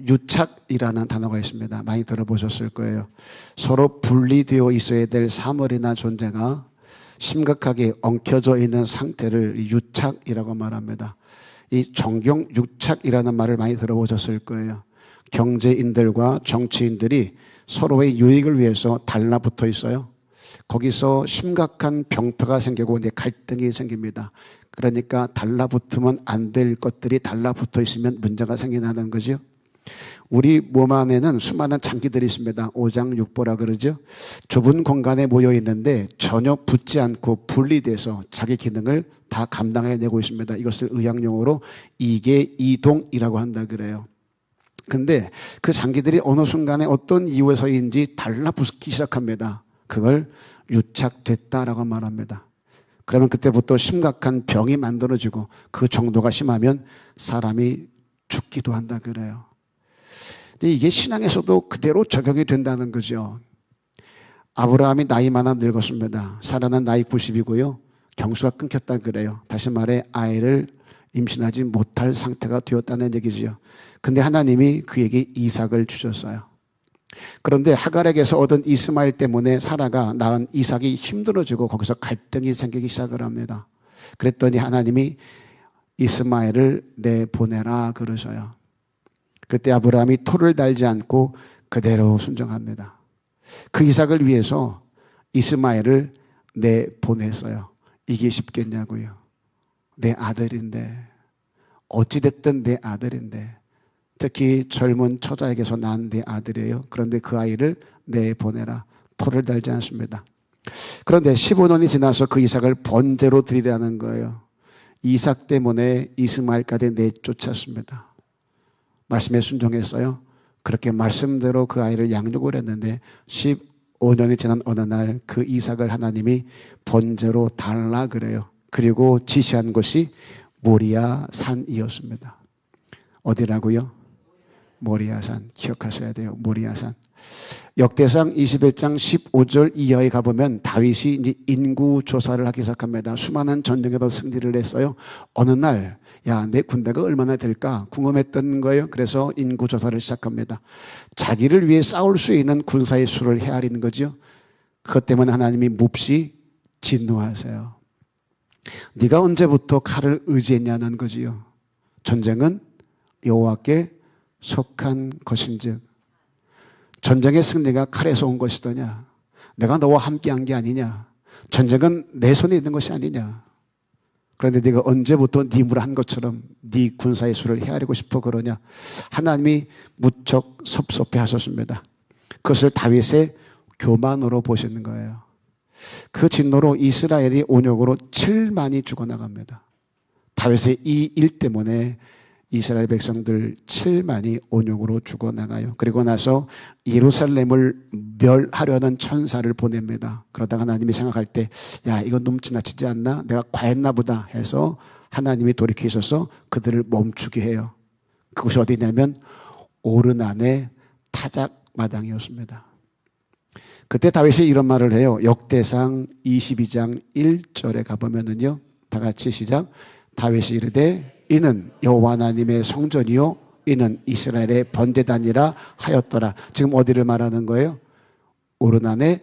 유착이라는 단어가 있습니다. 많이 들어보셨을 거예요. 서로 분리되어 있어야 될 사물이나 존재가 심각하게 엉켜져 있는 상태를 유착이라고 말합니다. 이 정경 유착이라는 말을 많이 들어보셨을 거예요. 경제인들과 정치인들이 서로의 유익을 위해서 달라붙어 있어요. 거기서 심각한 병폐가 생기고 갈등이 생깁니다. 그러니까 달라붙으면 안 될 것들이 달라붙어 있으면 문제가 생긴다는 거죠. 우리 몸 안에는 수많은 장기들이 있습니다. 오장육부라 그러죠. 좁은 공간에 모여 있는데 전혀 붙지 않고 분리돼서 자기 기능을 다 감당해내고 있습니다. 이것을 의학용어로 이계이동이라고 한다 그래요. 근데 그 장기들이 어느 순간에 어떤 이유에서인지 달라붙기 시작합니다. 그걸 유착됐다라고 말합니다. 그러면 그때부터 심각한 병이 만들어지고 그 정도가 심하면 사람이 죽기도 한다 그래요. 근데 이게 신앙에서도 그대로 적용이 된다는 거죠. 아브라함이 나이 많아 늙었습니다. 사라는 나이 90이고요. 경수가 끊겼다 그래요. 다시 말해 아이를 임신하지 못할 상태가 되었다는 얘기죠. 근데 하나님이 그에게 이삭을 주셨어요. 그런데 하갈에게서 얻은 이스마엘 때문에 사라가 낳은 이삭이 힘들어지고 거기서 갈등이 생기기 시작을 합니다. 그랬더니 하나님이 이스마엘을 내보내라 그러셔요. 그때 아브라함이 토를 달지 않고 그대로 순종합니다. 그 이삭을 위해서 이스마엘을 내보냈어요. 이게 쉽겠냐고요. 내 아들인데, 어찌됐든 내 아들인데, 특히 젊은 처자에게서 낳은 내 아들이에요. 그런데 그 아이를 내보내라. 토를 달지 않습니다. 그런데 15년이 지나서 그 이삭을 번제로 드리라는 거예요. 이삭 때문에 이스마엘까지 내쫓았습니다. 말씀에 순종했어요. 그렇게 말씀대로 그 아이를 양육을 했는데 15년이 지난 어느 날 그 이삭을 하나님이 번제로 달라 그래요. 그리고 지시한 곳이 모리아 산이었습니다. 어디라고요? 모리아산. 기억하셔야 돼요. 모리아산. 역대상 21장 15절 이하에 가보면 다윗이 이제 인구 조사를 하기 시작합니다. 수많은 전쟁에도 승리를 했어요. 어느 날, 야, 내 군대가 얼마나 될까 궁금했던 거예요. 그래서 인구 조사를 시작합니다. 자기를 위해 싸울 수 있는 군사의 수를 헤아리는 거죠. 그것 때문에 하나님이 몹시 진노하세요. 네가 언제부터 칼을 의지했냐는 거지요. 전쟁은 여호와께 속한 것인즉 전쟁의 승리가 칼에서 온 것이더냐. 내가 너와 함께한 게 아니냐. 전쟁은 내 손에 있는 것이 아니냐. 그런데 네가 언제부터 네 일을 한 것처럼 네 군사의 수를 헤아리고 싶어 그러냐. 하나님이 무척 섭섭해 하셨습니다. 그것을 다윗의 교만으로 보시는 거예요. 그 진노로 이스라엘이 온역으로 7만이 죽어나갑니다. 다윗의 이 일 때문에 이스라엘 백성들 7만이 온역으로 죽어나가요. 그리고 나서 예루살렘을 멸하려는 천사를 보냅니다. 그러다가 하나님이 생각할 때, 야, 이건 너무 지나치지 않나? 내가 과했나 보다 해서 하나님이 돌이키셔서 그들을 멈추게 해요. 그것이 어디냐면 오르난의 타작마당이었습니다. 그때 다윗이 이런 말을 해요. 역대상 22장 1절에 가보면은요, 다 같이 시작. 다윗이 이르되 이는 여호와 하나님의 성전이요 이는 이스라엘의 번제단이라 하였더라. 지금 어디를 말하는 거예요? 오르난의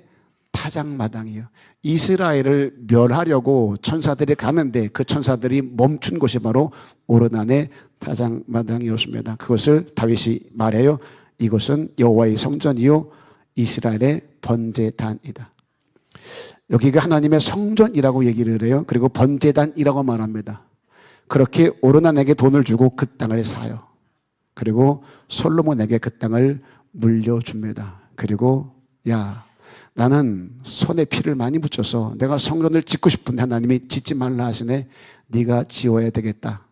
타작마당이요. 이스라엘을 멸하려고 천사들이 가는데 그 천사들이 멈춘 곳이 바로 오르난의 타작마당이었습니다. 그것을 다윗이 말해요. 이곳은 여호와의 성전이요 이스라엘의 번제단이다. 여기가 하나님의 성전이라고 얘기를 해요. 그리고 번제단이라고 말합니다. 그렇게 오르난에게 돈을 주고 그 땅을 사요. 그리고 솔로몬에게 그 땅을 물려줍니다. 그리고 야, 나는 손에 피를 많이 묻혀서 내가 성전을 짓고 싶은데 하나님이 짓지 말라 하시네. 네가 지어야 되겠다.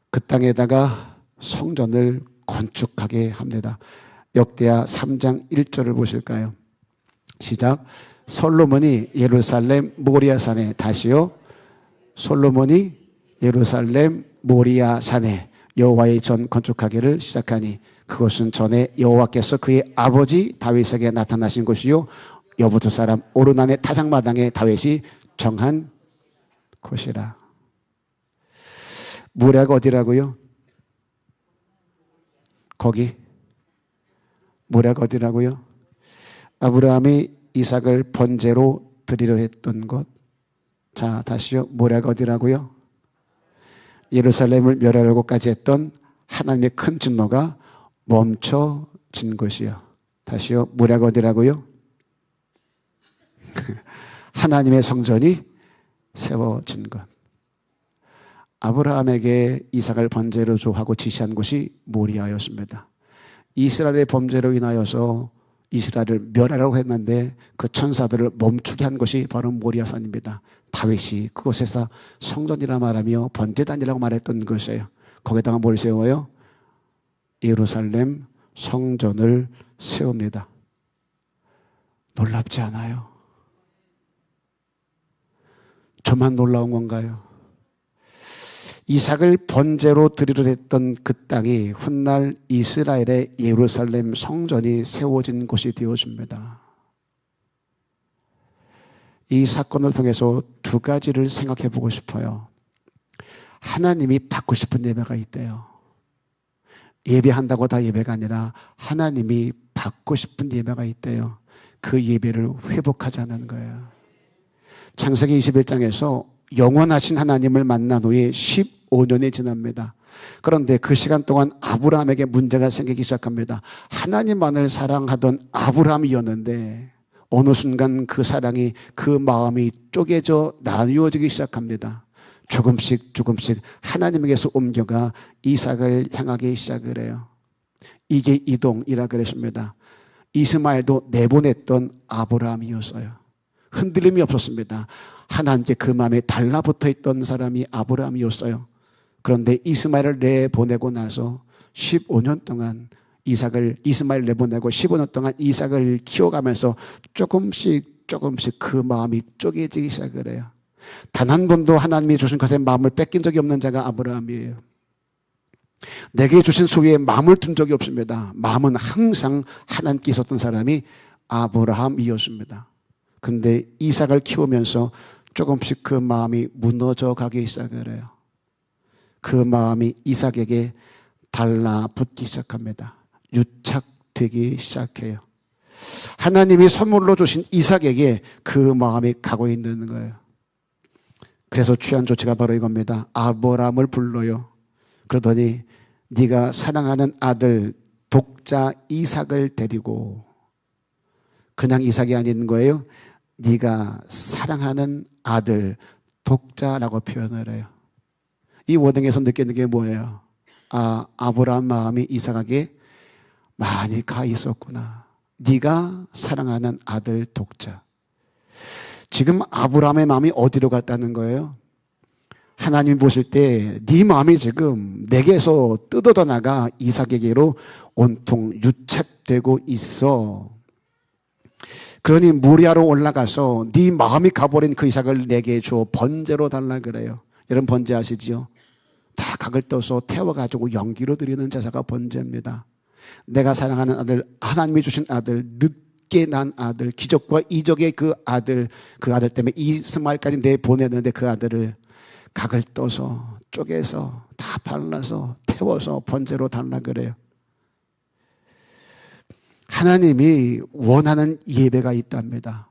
그 땅에다가 성전을 건축하게 합니다. 역대하 3장 1절을 보실까요? 시작. 솔로몬이 예루살렘 모리아산에 다시요. 솔로몬이 예루살렘 모리아산에 여호와의 전 건축하기를 시작하니 그것은 전에 여호와께서 그의 아버지 다윗에게 나타나신 곳이요 여부터 사람 오르난의 타작마당에 다윗이 정한 곳이라. 모리아가 어디라고요? 거기 모략 어디라고요? 아브라함이 이삭을 번제로 드리려 했던 곳. 자, 다시요. 모략 어디라고요? 예루살렘을 멸하려고까지 했던 하나님의 큰 진노가 멈춰진 곳이요. 다시요. 모략 어디라고요? 하나님의 성전이 세워진 것. 아브라함에게 이삭을 번제로 조하고 지시한 곳이 모리아였습니다. 이스라엘의 범죄로 인하여서 이스라엘을 멸하려고 했는데 그 천사들을 멈추게 한 것이 바로 모리아산입니다. 다윗이 그곳에서 성전이라 말하며 번제단이라고 말했던 것이에요. 거기다가 뭘 세워요? 예루살렘 성전을 세웁니다. 놀랍지 않아요? 저만 놀라운 건가요? 이삭을 번제로 드리려 했던 그 땅이 훗날 이스라엘의 예루살렘 성전이 세워진 곳이 되어집니다. 이 사건을 통해서 두 가지를 생각해 보고 싶어요. 하나님이 받고 싶은 예배가 있대요. 예배한다고 다 예배가 아니라 하나님이 받고 싶은 예배가 있대요. 그 예배를 회복하자는 거예요. 창세기 21장에서 영원하신 하나님을 만난 후에 15년이 지납니다. 그런데 그 시간 동안 아브라함에게 문제가 생기기 시작합니다. 하나님만을 사랑하던 아브라함이었는데 어느 순간 그 사랑이, 그 마음이 쪼개져 나누어지기 시작합니다. 조금씩 하나님에게서 옮겨가 이삭을 향하기 시작을 해요. 이게 이동이라 그랬습니다. 이스마엘도 내보냈던 아브라함이었어요. 흔들림이 없었습니다. 하나님께 그 마음에 달라붙어 있던 사람이 아브라함이었어요. 그런데 이스마엘을 내보내고 나서 15년 동안 이스마엘 내보내고 15년 동안 이삭을 키워가면서 조금씩 그 마음이 쪼개지기 시작을 해요. 단 한 번도 하나님이 주신 것에 마음을 뺏긴 적이 없는 자가 아브라함이에요. 내게 주신 소유에 마음을 둔 적이 없습니다. 마음은 항상 하나님께 있었던 사람이 아브라함이었습니다. 근데 이삭을 키우면서 조금씩 그 마음이 무너져 가기 시작을 해요. 그 마음이 이삭에게 달라붙기 시작합니다. 유착되기 시작해요. 하나님이 선물로 주신 이삭에게 그 마음이 가고 있는 거예요. 그래서 취한 조치가 바로 이겁니다. 아브라함을 불러요. 그러더니 네가 사랑하는 아들 독자 이삭을 데리고, 그냥 이삭이 아닌 거예요. 네가 사랑하는 아들 독자라고 표현을 해요. 이 워딩에서 느끼는 게 뭐예요? 아브라함 마음이 이삭에게 많이 가 있었구나. 네가 사랑하는 아들 독자. 지금 아브라함의 마음이 어디로 갔다는 거예요? 하나님이 보실 때 네 마음이 지금 내게서 뜯어져 나가 이삭에게로 온통 유착되고 있어. 그러니 모리아로 올라가서 네 마음이 가버린 그 이삭을 내게 줘 번제로 달라 그래요. 여러분 번제 아시지요? 다 각을 떠서 태워가지고 연기로 드리는 제사가 번제입니다. 내가 사랑하는 아들, 하나님이 주신 아들, 늦게 난 아들, 기적과 이적의 그 아들 때문에 이스마엘까지 내보내는데 그 아들을 각을 떠서 쪼개서 다 발라서 태워서 번제로 달라 그래요. 하나님이 원하는 예배가 있답니다.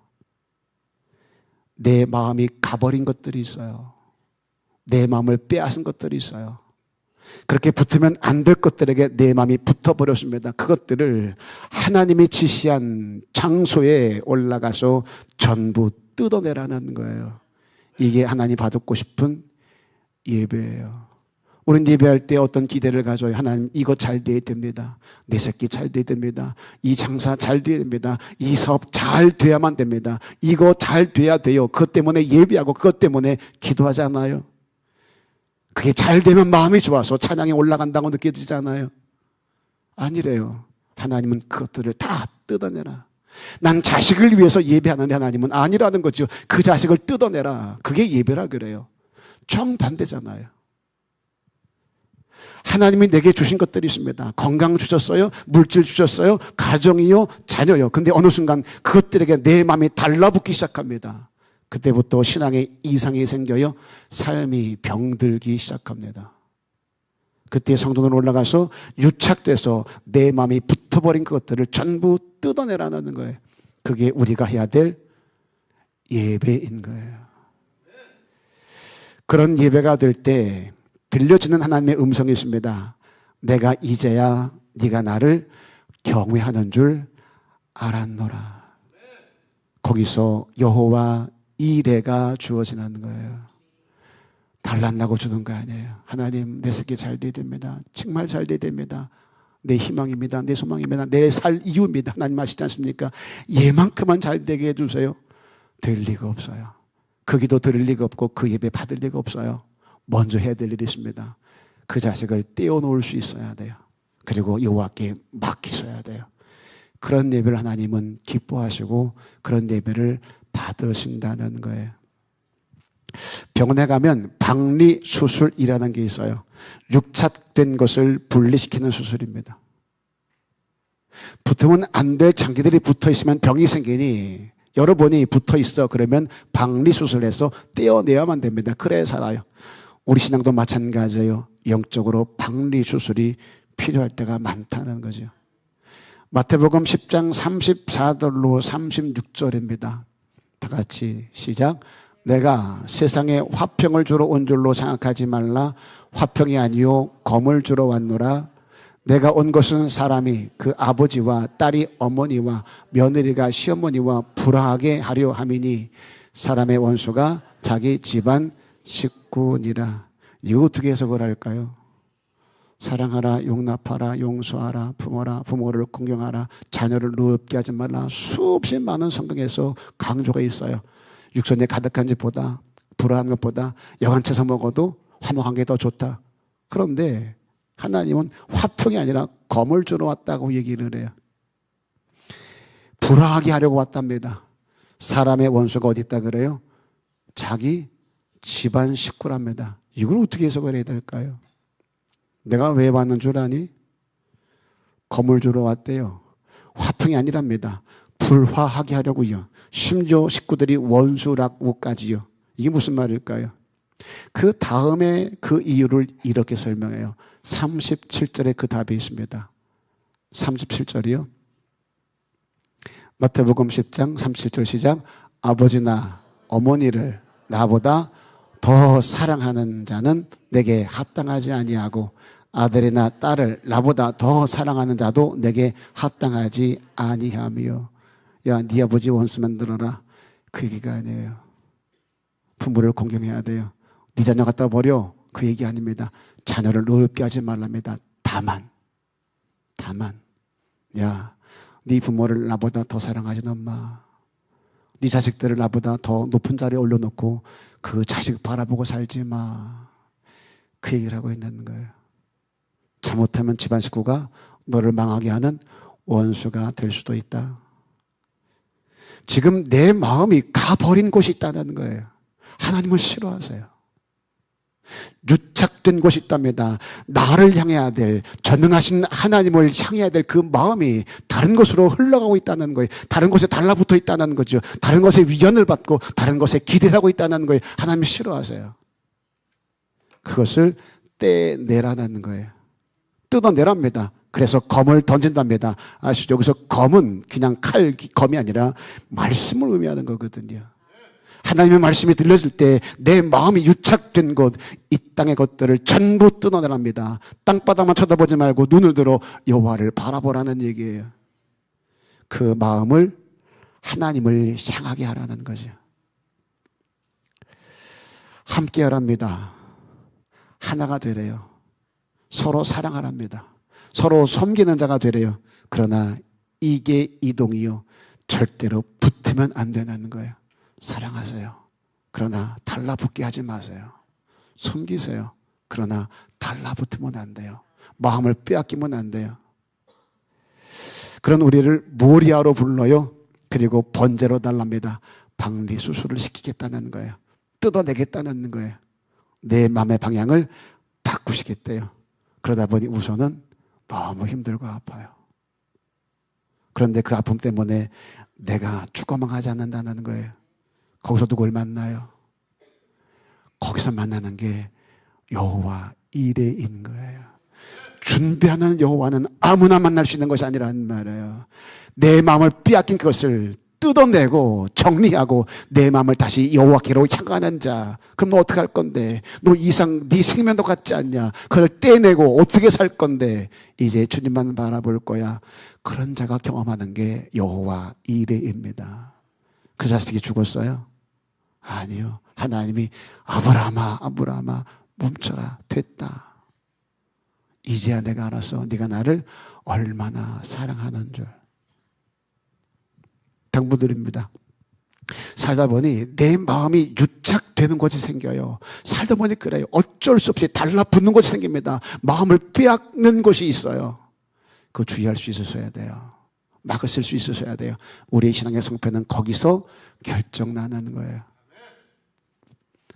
내 마음이 가버린 것들이 있어요. 내 마음을 빼앗은 것들이 있어요. 그렇게 붙으면 안 될 것들에게 내 마음이 붙어버렸습니다. 그것들을 하나님이 지시한 장소에 올라가서 전부 뜯어내라는 거예요. 이게 하나님 받고 싶은 예배예요. 우리는 예배할 때 어떤 기대를 가져요? 하나님 이거 잘 돼야 됩니다. 내 새끼 잘 돼야 됩니다. 이 장사 잘 돼야 됩니다. 이 사업 잘 돼야만 됩니다. 이거 잘 돼야 돼요. 그것 때문에 예배하고 그것 때문에 기도하잖아요. 그게 잘 되면 마음이 좋아서 찬양이 올라간다고 느껴지잖아요. 아니래요. 하나님은 그것들을 다 뜯어내라. 난 자식을 위해서 예배하는데 하나님은 아니라는 거죠. 그 자식을 뜯어내라. 그게 예배라 그래요. 정반대잖아요. 하나님이 내게 주신 것들이 있습니다. 건강 주셨어요. 물질 주셨어요. 가정이요. 자녀요. 근데 어느 순간 그것들에게 내 마음이 달라붙기 시작합니다. 그때부터 신앙에 이상이 생겨요. 삶이 병들기 시작합니다. 그때 성도는 올라가서 유착돼서 내 마음이 붙어버린 그것들을 전부 뜯어내라는 거예요. 그게 우리가 해야 될 예배인 거예요. 그런 예배가 될 때 들려지는 하나님의 음성이 있습니다. 내가 이제야 네가 나를 경외하는 줄 알았노라. 거기서 여호와 이레가 주어지는 거예요. 달란다고 주는 거 아니에요. 하나님, 내 새끼 잘 돼야 됩니다. 정말 잘 돼야 됩니다. 내 희망입니다. 내 소망입니다. 내 살 이유입니다. 하나님 아시지 않습니까? 얘만큼만 잘 되게 해주세요. 될 리가 없어요. 그 기도 들을 리가 없고 그 예배 받을 리가 없어요. 먼저 해야 될 일이 있습니다. 그 자식을 떼어놓을 수 있어야 돼요. 그리고 여호와께 맡기셔야 돼요. 그런 예배를 하나님은 기뻐하시고 그런 예배를 받으신다는 거예요. 병원에 가면 박리수술이라는 게 있어요. 육착된 것을 분리시키는 수술입니다. 붙으면 안 될 장기들이 붙어 있으면 병이 생기니 여러 번이 붙어 있어. 그러면 박리수술해서 떼어내야만 됩니다. 그래야 살아요. 우리 신앙도 마찬가지예요. 영적으로 박리수술이 필요할 때가 많다는 거죠. 마태복음 10장 34절로 36절입니다. 다 같이 시작. 내가 세상에 화평을 주러 온 줄로 생각하지 말라. 화평이 아니요 검을 주러 왔노라. 내가 온 것은 사람이 그 아버지와 딸이 어머니와 며느리가 시어머니와 불화하게 하려 함이니 사람의 원수가 자기 집안 식구니라. 이거 어떻게 해석을 할까요? 사랑하라, 용납하라, 용서하라, 부모라, 부모를 공경하라, 자녀를 노엽게 하지 말라. 수없이 많은 성경에서 강조가 있어요. 육선에 가득한 집보다, 불화한 것보다 영안채서 먹어도 화목한 게 더 좋다. 그런데 하나님은 화평이 아니라 검을 주러 왔다고 얘기를 해요. 불화하게 하려고 왔답니다. 사람의 원수가 어디 있다 그래요? 자기 집안 식구랍니다. 이걸 어떻게 해석을 해야 될까요? 내가 왜 왔는 줄 아니? 검을 주러 왔대요. 화평이 아니랍니다. 불화하게 하려고요. 심지어 식구들이 원수라고까지요. 이게 무슨 말일까요? 그 다음에 그 이유를 이렇게 설명해요. 37절에 그 답이 있습니다. 37절이요. 마태복음 10장 37절 시작. 아버지나 어머니를 나보다 더 사랑하는 자는 내게 합당하지 아니하고 아들이나 딸을 나보다 더 사랑하는 자도 내게 합당하지 아니하며. 야, 네 아버지 원수 만들어라. 그 얘기가 아니에요. 부모를 공경해야 돼요. 네 자녀 갖다 버려. 그 얘기 아닙니다. 자녀를 노엽게 하지 말랍니다. 다만 야, 네 부모를 나보다 더 사랑하지는 마. 네 자식들을 나보다 더 높은 자리에 올려놓고 그 자식 바라보고 살지 마. 그 얘기를 하고 있는 거예요. 잘못하면 집안 식구가 너를 망하게 하는 원수가 될 수도 있다. 지금 내 마음이 가버린 곳이 있다는 거예요. 하나님을 싫어하세요. 유착된 곳이 있답니다. 나를 향해야 될, 전능하신 하나님을 향해야 될 그 마음이 다른 곳으로 흘러가고 있다는 거예요. 다른 곳에 달라붙어 있다는 거죠. 다른 것에 위안을 받고 다른 것에 기대를 하고 있다는 거예요. 하나님이 싫어하세요. 그것을 떼내라는 거예요. 뜯어내랍니다. 그래서 검을 던진답니다. 아시죠? 여기서 검은 그냥 검이 아니라 말씀을 의미하는 거거든요. 하나님의 말씀이 들려질 때 내 마음이 유착된 곳, 이 땅의 것들을 전부 뜯어내랍니다. 땅바닥만 쳐다보지 말고 눈을 들어 여호와를 바라보라는 얘기예요. 그 마음을 하나님을 향하게 하라는 거죠. 함께 하랍니다. 하나가 되래요. 서로 사랑하랍니다. 서로 섬기는 자가 되래요. 그러나 이게 이동이요. 절대로 붙으면 안 되는 거예요. 사랑하세요. 그러나 달라붙게 하지 마세요. 섬기세요. 그러나 달라붙으면 안 돼요. 마음을 빼앗기면 안 돼요. 그런 우리를 모리아로 불러요. 그리고 번제로 달랍니다. 박리수술을 시키겠다는 거예요. 뜯어내겠다는 거예요. 내 마음의 방향을 바꾸시겠대요. 그러다 보니 우선은 너무 힘들고 아파요. 그런데 그 아픔 때문에 내가 죽어망하지 않는다는 거예요. 거기서 누굴 만나요? 거기서 만나는 게 여호와 이레인 거예요. 준비하는 여호와는 아무나 만날 수 있는 것이 아니란 말이에요. 내 마음을 빼앗긴 것을 뜯어내고 정리하고 내 마음을 다시 여호와께로 향하는 자. 그럼 너 어떻게 할 건데? 너 이상 네 생명도 같지 않냐? 그걸 떼내고 어떻게 살 건데? 이제 주님만 바라볼 거야. 그런 자가 경험하는 게 여호와 이레입니다. 그 자식이 죽었어요? 아니요. 하나님이 아브라함아 멈춰라. 됐다. 이제야 내가 알았어. 네가 나를 얼마나 사랑하는 줄. 당부드립니다. 살다 보니 내 마음이 유착되는 것이 생겨요. 살다 보니 그래요. 어쩔 수 없이 달라붙는 것이 생깁니다. 마음을 빼앗는 것이 있어요. 그거 주의할 수 있으셔야 돼요. 막으실 수 있으셔야 돼요. 우리의 신앙의 성패는 거기서 결정나는 거예요.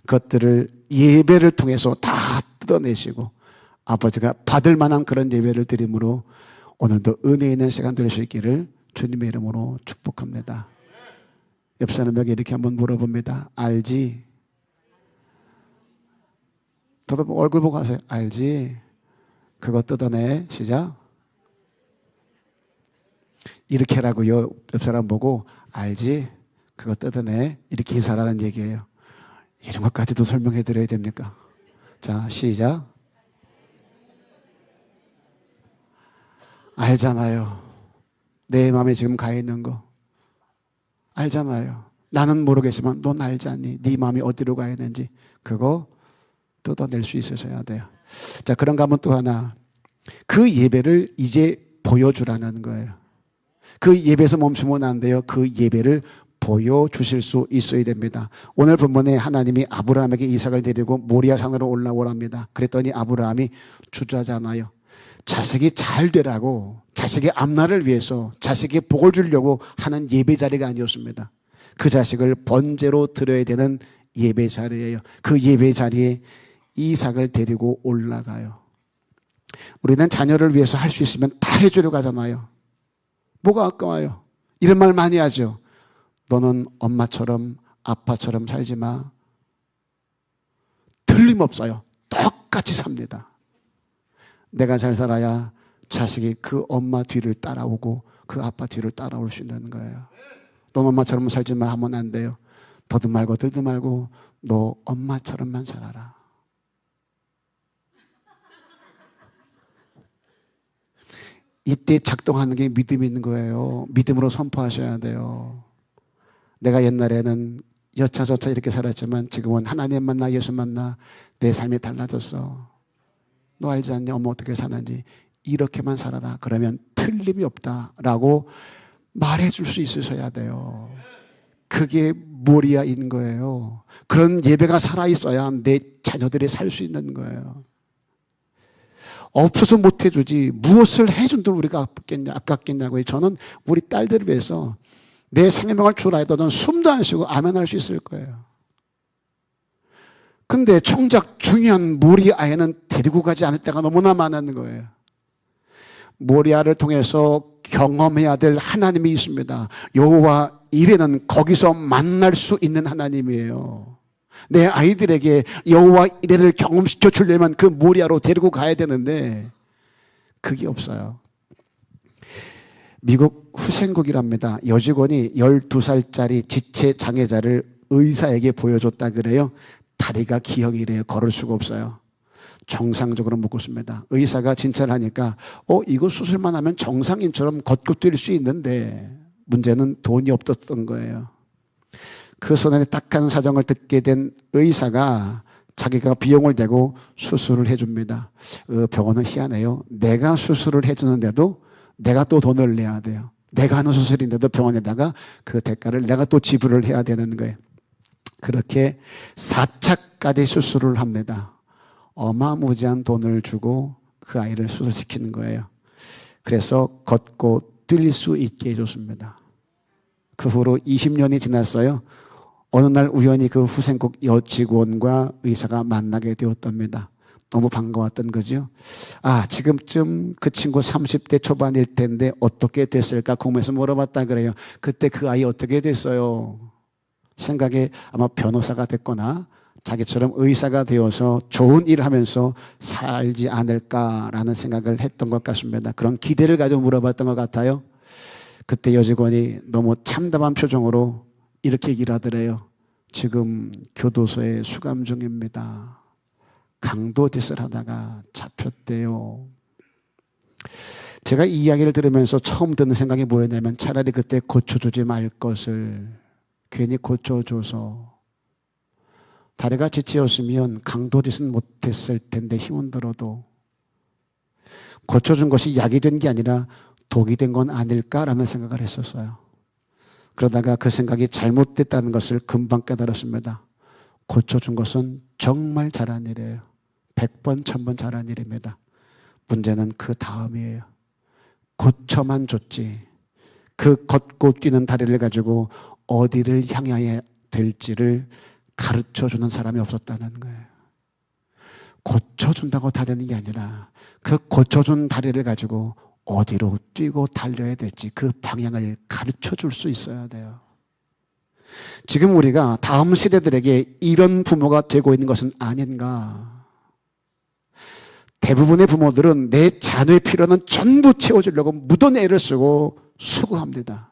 그것들을 예배를 통해서 다 뜯어내시고 아버지가 받을 만한 그런 예배를 드림으로 오늘도 은혜 있는 시간 될 수 있기를 주님의 이름으로 축복합니다. 옆 사람에게 이렇게 한번 물어봅니다. 알지? 저도 얼굴 보고 하세요. 알지? 그거 뜯어내. 시작. 이렇게 하라고요. 옆 사람 보고 알지? 그거 뜯어내. 이렇게 인사하라는 얘기예요. 이런 것까지도 설명해 드려야 됩니까? 자, 시작. 알잖아요. 내 마음에 지금 가 있는 거 알잖아요. 나는 모르겠지만 넌 알잖니. 네 마음이 어디로 가 있는지 그거 뜯어낼 수 있으셔야 돼요. 자, 그런가 하면 또 하나, 그 예배를 이제 보여주라는 거예요. 그 예배에서 멈추면 안 돼요. 그 예배를 보여주실 수 있어야 됩니다. 오늘 본문에 하나님이 아브라함에게 이삭을 데리고 모리아 산으로 올라오랍니다. 그랬더니 아브라함이 주저하잖아요. 자식이 잘 되라고, 자식의 앞날을 위해서, 자식의 복을 주려고 하는 예배 자리가 아니었습니다. 그 자식을 번제로 드려야 되는 예배 자리예요. 그 예배 자리에 이삭을 데리고 올라가요. 우리는 자녀를 위해서 할 수 있으면 다 해주려고 하잖아요. 뭐가 아까워요? 이런 말 많이 하죠. 너는 엄마처럼 아빠처럼 살지 마. 틀림없어요. 똑같이 삽니다. 내가 잘 살아야 자식이 그 엄마 뒤를 따라오고 그 아빠 뒤를 따라올 수 있는 거예요. 넌 엄마처럼 살지 마 하면 안 돼요. 더도 말고 들도 말고 너 엄마처럼만 살아라. 이때 작동하는 게 믿음이 있는 거예요. 믿음으로 선포하셔야 돼요. 내가 옛날에는 여차저차 이렇게 살았지만 지금은 하나님 만나 예수 만나 내 삶이 달라졌어. 너 알지 않냐? 엄마 어떻게 사는지. 이렇게만 살아라. 그러면 틀림이 없다라고 말해줄 수 있으셔야 돼요. 그게 모리아인 거예요. 그런 예배가 살아있어야 내 자녀들이 살 수 있는 거예요. 없어서 못 해주지 무엇을 해준다고 우리가 아깝겠냐고요. 저는 우리 딸들을 위해서 내 생명을 주라 해도 저는 숨도 안 쉬고 아멘할 수 있을 거예요. 근데 정작 중요한 모리아에는 데리고 가지 않을 때가 너무나 많은 거예요. 모리아를 통해서 경험해야 될 하나님이 있습니다. 여호와 이레는 거기서 만날 수 있는 하나님이에요. 내 아이들에게 여호와 이레를 경험시켜 주려면 그 모리아로 데리고 가야 되는데 그게 없어요. 미국 후생국이랍니다. 여직원이 12살짜리 지체 장애자를 의사에게 보여줬다 그래요. 다리가 기형이래요. 걸을 수가 없어요. 정상적으로 묶었습니다. 의사가 진찰을 하니까 이거 수술만 하면 정상인처럼 걷고 뛸 수 있는데 문제는 돈이 없었던 거예요. 그 소년의 딱한 사정을 듣게 된 의사가 자기가 비용을 내고 수술을 해줍니다. 병원은 희한해요. 내가 수술을 해주는데도 내가 또 돈을 내야 돼요. 내가 하는 수술인데도 병원에다가 그 대가를 내가 또 지불을 해야 되는 거예요. 그렇게 4차까지 수술을 합니다. 어마무지한 돈을 주고 그 아이를 수술시키는 거예요. 그래서 걷고 뛸 수 있게 해줬습니다. 그 후로 20년이 지났어요. 어느 날 우연히 그 후생국 여직원과 의사가 만나게 되었답니다. 너무 반가웠던 거죠. 지금쯤 그 친구 30대 초반일 텐데 어떻게 됐을까 궁금해서 물어봤다 그래요. 그때 그 아이 어떻게 됐어요? 생각에 아마 변호사가 됐거나 자기처럼 의사가 되어서 좋은 일을 하면서 살지 않을까라는 생각을 했던 것 같습니다. 그런 기대를 가지고 물어봤던 것 같아요. 그때 여직원이 너무 참담한 표정으로 이렇게 얘기를 하더래요. 지금 교도소에 수감 중입니다. 강도 짓을 하다가 잡혔대요. 제가 이 이야기를 들으면서 처음 드는 생각이 뭐였냐면 차라리 그때 고쳐주지 말 것을 괜히 고쳐줘서 다리가 지치었으면 강도 짓은 못했을 텐데 힘은 들어도 고쳐준 것이 약이 된 게 아니라 독이 된 건 아닐까라는 생각을 했었어요. 그러다가 그 생각이 잘못됐다는 것을 금방 깨달았습니다. 고쳐준 것은 정말 잘한 일이에요. 100번, 1000번 잘한 일입니다. 문제는 그 다음이에요. 고쳐만 줬지 그 걷고 뛰는 다리를 가지고 어디를 향해야 될지를 가르쳐주는 사람이 없었다는 거예요. 고쳐준다고 다 되는 게 아니라 그 고쳐준 다리를 가지고 어디로 뛰고 달려야 될지 그 방향을 가르쳐줄 수 있어야 돼요. 지금 우리가 다음 세대들에게 이런 부모가 되고 있는 것은 아닌가. 대부분의 부모들은 내 자녀의 필요는 전부 채워주려고 무던 애를 쓰고 수고합니다.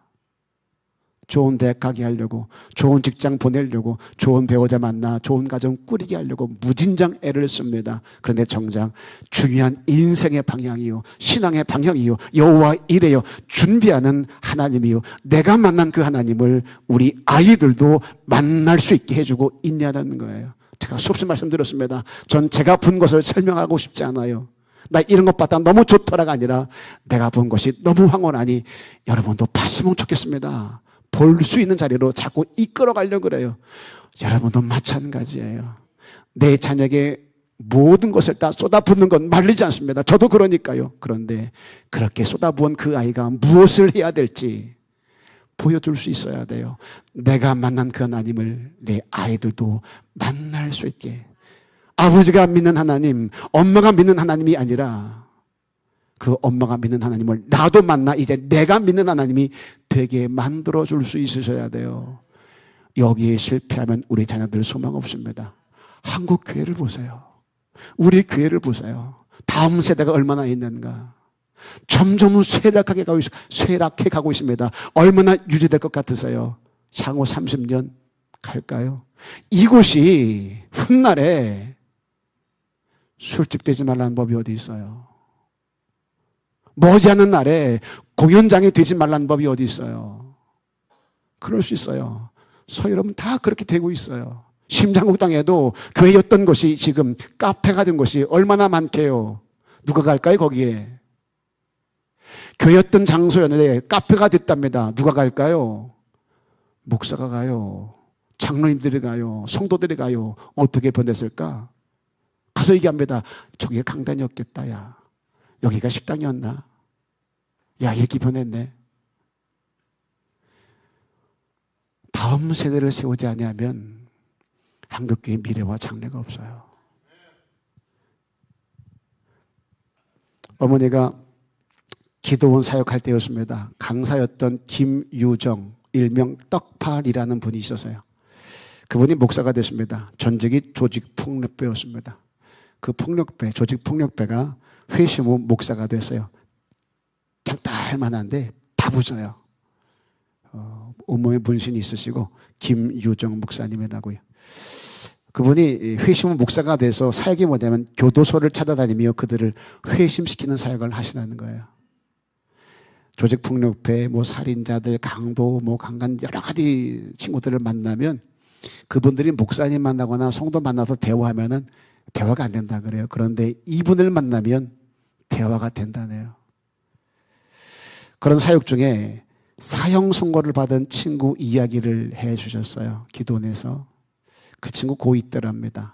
좋은 대학 가게 하려고, 좋은 직장 보내려고, 좋은 배우자 만나 좋은 가정 꾸리게 하려고 무진장 애를 씁니다. 그런데 정작 중요한 인생의 방향이요, 신앙의 방향이요, 여호와 이래요 준비하는 하나님이요, 내가 만난 그 하나님을 우리 아이들도 만날 수 있게 해주고 있냐는 거예요. 제가 수없이 말씀드렸습니다. 전 제가 본 것을 설명하고 싶지 않아요. 나 이런 것 봤다 너무 좋더라가 아니라 내가 본 것이 너무 황홀하니 여러분도 봤으면 좋겠습니다. 볼 수 있는 자리로 자꾸 이끌어 가려고 그래요. 여러분도 마찬가지예요. 내 자녀에게 모든 것을 다 쏟아붓는 건 말리지 않습니다. 저도 그러니까요. 그런데 그렇게 쏟아부은 그 아이가 무엇을 해야 될지 보여줄 수 있어야 돼요. 내가 만난 그 하나님을 내 아이들도 만날 수 있게. 아버지가 믿는 하나님, 엄마가 믿는 하나님이 아니라 그 엄마가 믿는 하나님을 나도 만나 이제 내가 믿는 하나님이 되게 만들어줄 수 있으셔야 돼요. 여기에 실패하면 우리 자녀들 소망 없습니다. 한국 교회를 보세요. 우리 교회를 보세요. 다음 세대가 얼마나 있는가. 점점 쇠락해 가고 있습니다. 얼마나 유지될 것 같으세요? 향후 30년 갈까요? 이곳이 훗날에 술집 되지 말라는 법이 어디 있어요? 머지않은 날에 공연장이 되지 말라는 법이 어디 있어요? 그럴 수 있어요. 서유럽은 다 그렇게 되고 있어요. 심장국 땅에도 교회였던 곳이 지금 카페가 된 곳이 얼마나 많게요. 누가 갈까요 거기에? 교회였던 장소였는데 카페가 됐답니다. 누가 갈까요? 목사가 가요. 장로님들이 가요. 성도들이 가요. 어떻게 변했을까? 가서 얘기합니다. 저기가 강단이었겠다. 야, 여기가 식당이었나? 야, 이렇게 변했네. 다음 세대를 세우지 않으면 한국교회의 미래와 장래가 없어요. 어머니가 기도원 사역할 때였습니다. 강사였던 김유정, 일명 떡팔이라는 분이 있어서요. 그분이 목사가 됐습니다. 전직이 조직폭력배였습니다. 그 폭력배, 조직폭력배가 회심 후 목사가 됐어요. 짱딸만한데 다 부져요. 온몸에 문신이 있으시고 김유정 목사님이라고요. 그분이 회심 후 목사가 돼서 사역이 뭐냐면 교도소를 찾아다니며 그들을 회심시키는 사역을 하시는 거예요. 조직폭력배, 살인자들, 강도, 강간 여러 가지 친구들을 만나면 그분들이 목사님 만나거나 성도 만나서 대화하면은 대화가 안 된다 그래요. 그런데 이분을 만나면 대화가 된다네요. 그런 사역 중에 사형 선고를 받은 친구 이야기를 해 주셨어요. 기도원에서. 그 친구 고2때랍니다.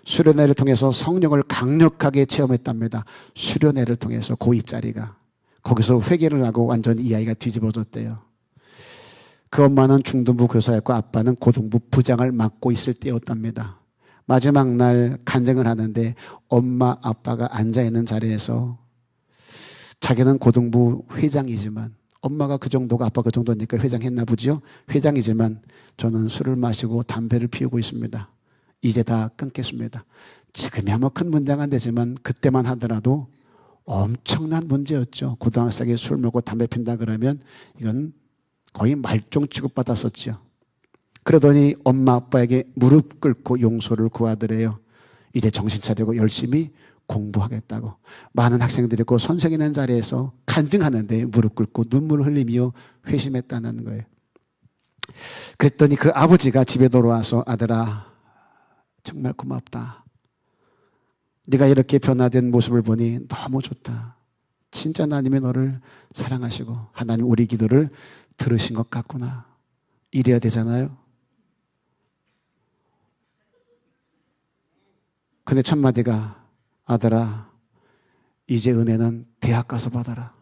수련회를 통해서 성령을 강력하게 체험했답니다. 수련회를 통해서 고2짜리가. 거기서 회개를 하고 완전히 이 아이가 뒤집어졌대요. 그 엄마는 중등부 교사였고 아빠는 고등부 부장을 맡고 있을 때였답니다. 마지막 날 간증을 하는데 엄마 아빠가 앉아있는 자리에서 자기는 고등부 회장이지만 엄마가 그 정도가 아빠 그 정도니까 회장했나 보지요. 회장이지만 저는 술을 마시고 담배를 피우고 있습니다. 이제 다 끊겠습니다. 지금이야 뭐 큰 문제가 안 되지만 그때만 하더라도 엄청난 문제였죠. 고등학생이 술 먹고 담배 핀다 그러면 이건 거의 말종 취급받았었죠. 그러더니 엄마 아빠에게 무릎 꿇고 용서를 구하더래요. 이제 정신 차리고 열심히 공부하겠다고. 많은 학생들이 그 선생 있는 자리에서 간증하는데 무릎 꿇고 눈물을 흘리며 회심했다는 거예요. 그랬더니 그 아버지가 집에 돌아와서 아들아 정말 고맙다. 네가 이렇게 변화된 모습을 보니 너무 좋다. 진짜 하나님이 너를 사랑하시고 하나님 우리 기도를 들으신 것 같구나. 이래야 되잖아요. 근데 첫 마디가 아들아 이제 은혜는 대학 가서 받아라.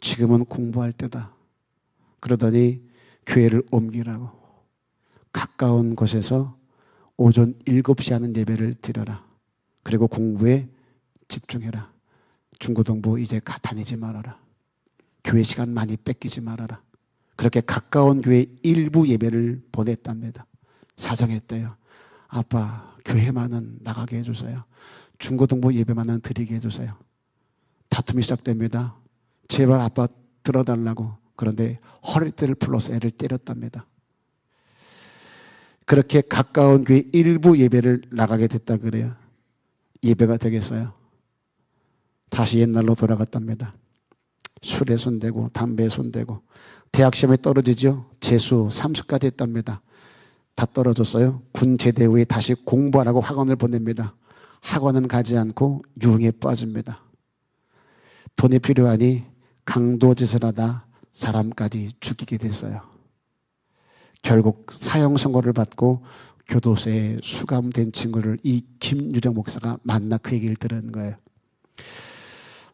지금은 공부할 때다. 그러더니 교회를 옮기라고. 가까운 곳에서 오전 7시 하는 예배를 드려라. 그리고 공부에 집중해라. 중고등부 이제 다니지 말아라. 교회 시간 많이 뺏기지 말아라. 그렇게 가까운 교회 일부 예배를 보냈답니다. 사정했대요. 아빠 교회만은 나가게 해주세요. 중고등부 예배만은 드리게 해주세요. 다툼이 시작됩니다. 제발 아빠 들어달라고. 그런데 허리띠를 풀러서 애를 때렸답니다. 그렇게 가까운 교회 일부 예배를 나가게 됐다 그래요. 예배가 되겠어요? 다시 옛날로 돌아갔답니다. 술에 손대고 담배에 손대고 대학 시험에 떨어지죠. 재수, 삼수까지 했답니다. 다 떨어졌어요. 군 제대 후에 다시 공부하라고 학원을 보냅니다. 학원은 가지 않고 유흥에 빠집니다. 돈이 필요하니 강도짓을 하다 사람까지 죽이게 됐어요. 결국 사형 선고를 받고 교도소에 수감된 친구를 이 김유정 목사가 만나 그 얘기를 들은 거예요.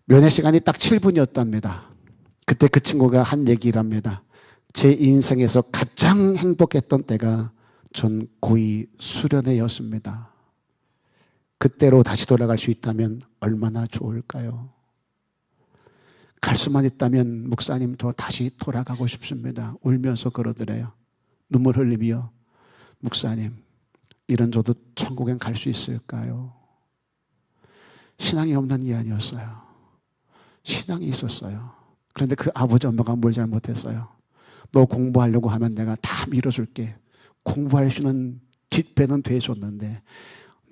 면회 시간이 딱 7분이었답니다. 그때 그 친구가 한 얘기를 합니다. 제 인생에서 가장 행복했던 때가 전 고2 수련회였습니다. 그때로 다시 돌아갈 수 있다면 얼마나 좋을까요? 갈 수만 있다면 목사님도 다시 돌아가고 싶습니다. 울면서 그러더래요. 눈물 흘리며 목사님 이런 저도 천국엔 갈 수 있을까요? 신앙이 없는 게 아니었어요. 신앙이 있었어요. 그런데 그 아버지 엄마가 뭘 잘못했어요? 너 공부하려고 하면 내가 다 밀어줄게. 공부할 수 있는 뒷배는 돼줬는데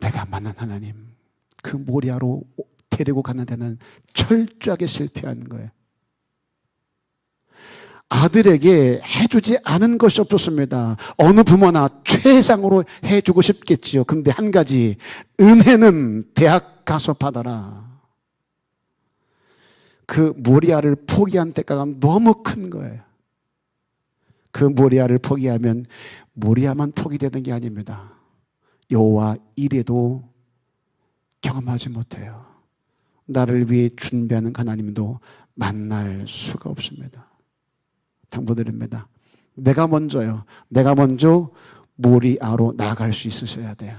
내가 만난 하나님 그 모리아로 데리고 가는 데는 철저하게 실패한 거예요. 아들에게 해주지 않은 것이 없었습니다. 어느 부모나 최상으로 해주고 싶겠지요. 근데 한 가지 은혜는 대학 가서 받아라. 그 모리아를 포기한 대가가 너무 큰 거예요. 그 모리아를 포기하면 모리아만 포기되는 게 아닙니다. 여호와 이래도 경험하지 못해요. 나를 위해 준비하는 하나님도 만날 수가 없습니다. 당부드립니다. 내가 먼저요. 내가 먼저 모리아로 나아갈 수 있으셔야 돼요.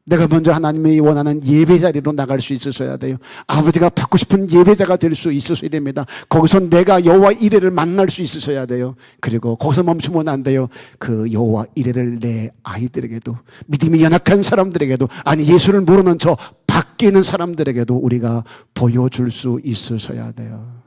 내가 먼저 하나님이 원하는 예배 자리로 나갈 수 있으셔야 돼요. 아버지가 받고 싶은 예배자가 될 수 있으셔야 됩니다. 거기서 내가 여호와 이레를 만날 수 있으셔야 돼요. 그리고 거기서 멈추면 안 돼요. 그 여호와 이레를 내 아이들에게도 믿음이 연약한 사람들에게도 아니 예수를 모르는 저 밖에 있는 사람들에게도 우리가 보여줄 수 있으셔야 돼요.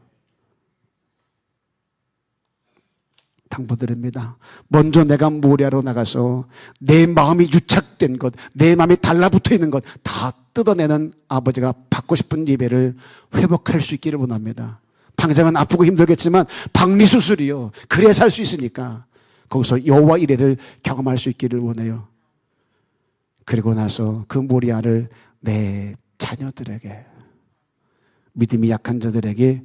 당부드립니다. 먼저 내가 모리아로 나가서 내 마음이 유착된 것, 내 마음이 달라붙어 있는 것 다 뜯어내는 아버지가 받고 싶은 예배를 회복할 수 있기를 원합니다. 당장은 아프고 힘들겠지만 박리수술이요. 그래야 살 수 있으니까 거기서 여호와 이레를 경험할 수 있기를 원해요. 그리고 나서 그 모리아를 내 자녀들에게 믿음이 약한 자들에게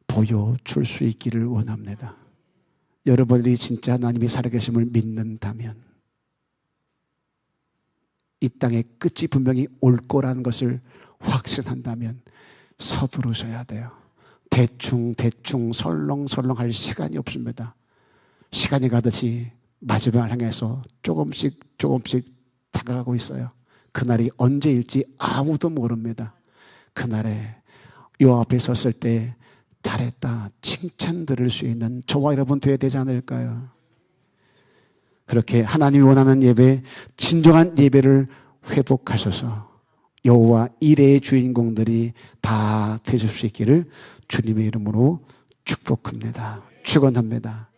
보여줄 수 있기를 원합니다. 여러분들이 진짜 하나님이 살아계심을 믿는다면 이 땅의 끝이 분명히 올 거라는 것을 확신한다면 서두르셔야 돼요. 대충 설렁설렁 할 시간이 없습니다. 시간이 가듯이 마지막을 향해서 조금씩 다가가고 있어요. 그날이 언제일지 아무도 모릅니다. 그날에 요 앞에 섰을 때 잘했다 칭찬 들을 수 있는 저와 여러분 되어야 되지 않을까요? 그렇게 하나님이 원하는 예배, 진정한 예배를 회복하셔서 여호와 이레의 주인공들이 다 되실 수 있기를 주님의 이름으로 축복합니다. 축원합니다.